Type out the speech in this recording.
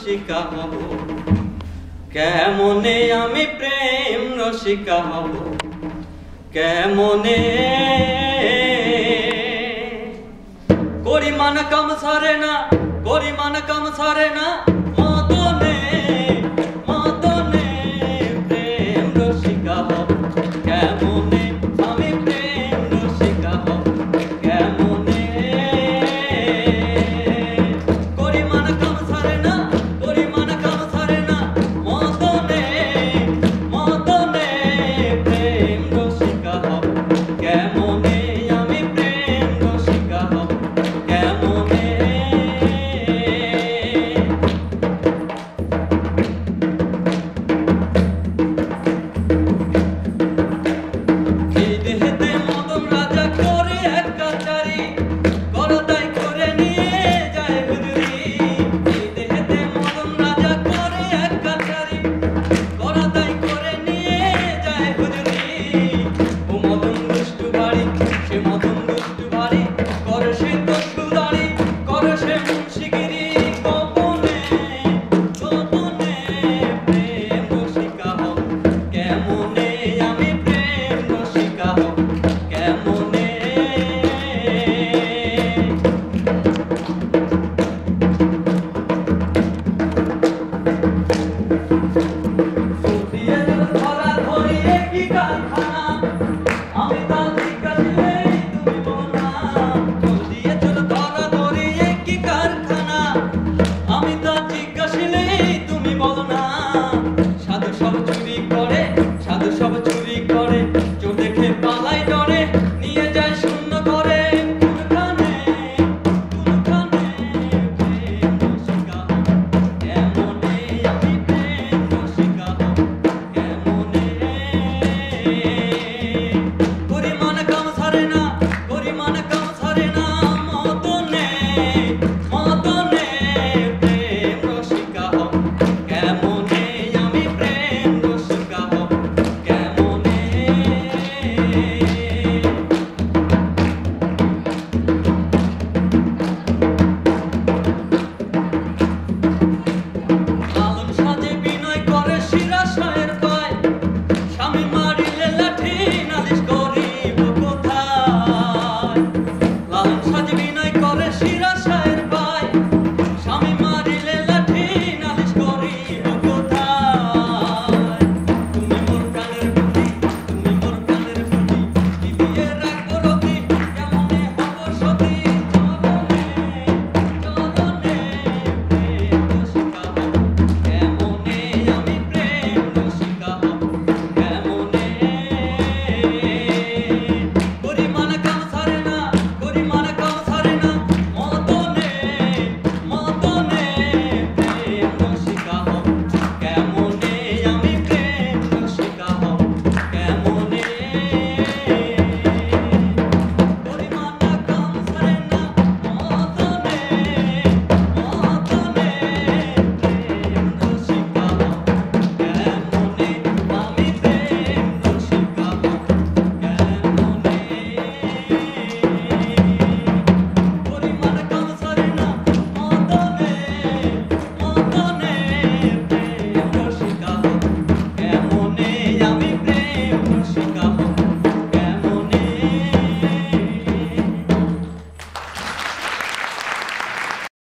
রসিকা হব কেমনে আমি প্রেম রসিকা হব কেমনে করিমান কাম সারে না করিমান কাম সারে না মদনে মদনে প্রেম রসিকা হব কেমনে আমি প্রেম রসিকা হব কেমনে করিমান কাম সারে না করিমান কাম সারে না মদনে মদনে প্রেম রসিকা হব কেমনে আমি প্রেম রসিকা হব কেমনে সে মদন দুষ্টু বাড়ি করে সে তো